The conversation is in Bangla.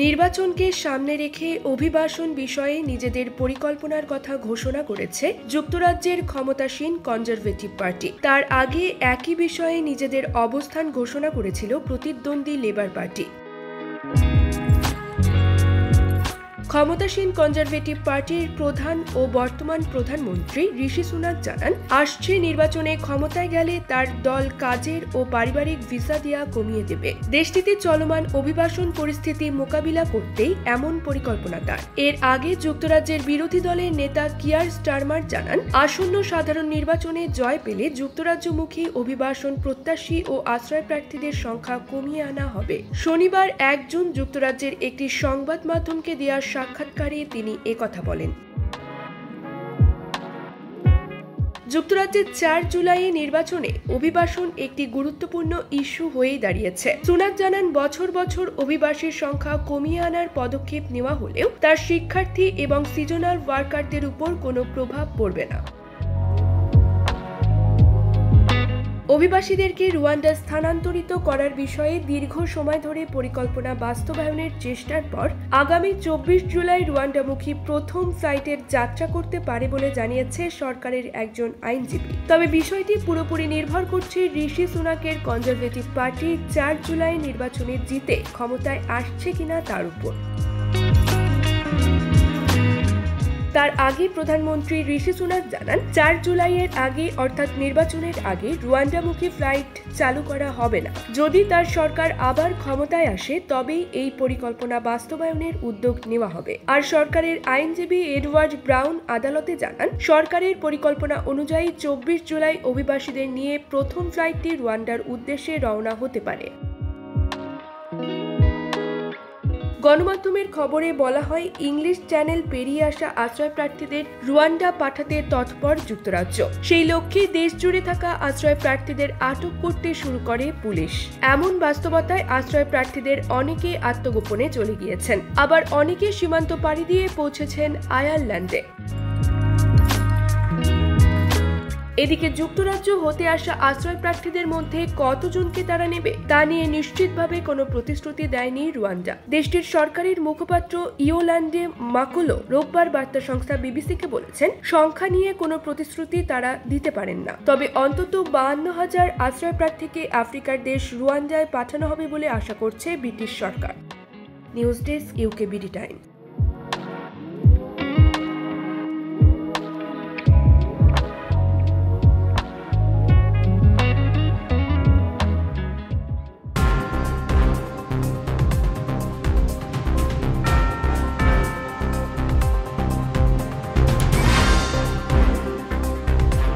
নির্বাচনকে সামনে রেখে অভিবাসন বিষয়ে নিজেদের পরিকল্পনার কথা ঘোষণা করেছে যুক্তরাজ্যের ক্ষমতাসীন কনজারভেটিভ পার্টি। তার আগে একই বিষয়ে নিজেদের অবস্থান ঘোষণা করেছিল প্রতিদ্বন্দ্বী লেবার পার্টি। ক্ষমতাসীন কনজারভেটিভ পার্টির প্রধান ও বর্তমান প্রধানমন্ত্রী ঋষি সুনাক জানান, আসছে নির্বাচনে ক্ষমতায় গেলে তার দল কাজের ও পারিবারিক ভিসা দেয়া কমিয়ে দেবে। দেশটিতে চলমান অভিবাসন পরিস্থিতি মোকাবিলা করতেই এমন পরিকল্পনা তার। এর আগে যুক্তরাজ্যের বিরোধী দলের নেতা কিয়ার স্টারমার জানান, আসন্ন সাধারণ নির্বাচনে জয় পেলে যুক্তরাজ্যমুখী অভিবাসন প্রত্যাশী ও আশ্রয় প্রার্থীদের সংখ্যা কমিয়ে আনা হবে। শনিবার 1 জুন যুক্তরাজ্যের একটি সংবাদ মাধ্যমকে দেওয়া সাক্ষাৎকারে তিনি একথা বলেন। যুক্তরাজ্যের 4 জুলাই নির্বাচনে অভিবাসন একটি গুরুত্বপূর্ণ ইস্যু হয়েই দাঁড়িয়েছে। সুনাক জানান, বছর বছর অভিবাসীর সংখ্যা কমিয়ে আনার পদক্ষেপ নেওয়া হলেও তার শিক্ষার্থী এবং সিজনাল ওয়ার্কারদের উপর কোনো প্রভাব পড়বে না। অভিবাসীদেরকে রুয়ান্ডা স্থানান্তরিত করার বিষয়ে দীর্ঘ সময় ধরে পরিকল্পনা বাস্তবায়নের চেষ্টার পর আগামী 24 জুলাই রুয়ান্ডামুখী প্রথম ফ্লাইটের যাত্রা করতে পারে বলে জানিয়েছে সরকারের একজন আইনজীবী। তবে বিষয়টি পুরোপুরি নির্ভর করছে ঋষি সুনাকের কনজারভেটিভ পার্টি 4 জুলাই নির্বাচনে জিতে ক্ষমতায় আসছে কিনা তার উপর। তার আগে প্রধানমন্ত্রী ঋষি সুনাক জানান, 4 জুলাইয়ের আগে অর্থাৎ নির্বাচনের আগে রুয়ান্ডামুখী ফ্লাইট চালু করা হবে না। যদি তার সরকার আবার ক্ষমতায় আসে তবেই এই পরিকল্পনা বাস্তবায়নের উদ্যোগ নেওয়া হবে। আর সরকারের আইনজীবী এডওয়ার্ড ব্রাউন আদালতে জানান, সরকারের পরিকল্পনা অনুযায়ী 24 জুলাই অভিবাসীদের নিয়ে প্রথম ফ্লাইটটি রুয়ান্ডার উদ্দেশ্যে রওনা হতে পারে। গণমাধ্যমের খবরে বলা হয়, ইংলিশ চ্যানেল পেরিয়ে আসা আশ্রয় প্রার্থীদের রুয়ান্ডা পাঠাতে তৎপর যুক্তরাজ্য। সেই লক্ষ্যে দেশ জুড়ে থাকা আশ্রয় প্রার্থীদের আটক করতে শুরু করে পুলিশ। এমন বাস্তবতায় আশ্রয় প্রার্থীদের অনেকে আত্মগোপনে চলে গিয়েছেন, আবার অনেকে সীমান্ত পাড়ি দিয়ে পৌঁছেছেন আয়ারল্যান্ডে। এদিকে যুক্তরাজ্য হতে আসা আশ্রয় প্রার্থীদের মধ্যে কতজনকে তারা নেবে তা নিয়ে নিশ্চিতভাবে কোনো প্রতিশ্রুতি দেয়নি রুয়ান্ডা। দেশটির সরকারের মুখপাত্র ইয়োলান্ডে মাকোলো রোববার বার্তা সংস্থা বিবিসিকে বলেছেন, সংখ্যা নিয়ে কোনো প্রতিশ্রুতি তারা দিতে পারেন না, তবে অন্তত 52,000 আশ্রয় প্রার্থীকে আফ্রিকার দেশ রুয়ান্ডায় পাঠানো হবে বলে আশা করছে ব্রিটিশ সরকার। News desk, UKBD time.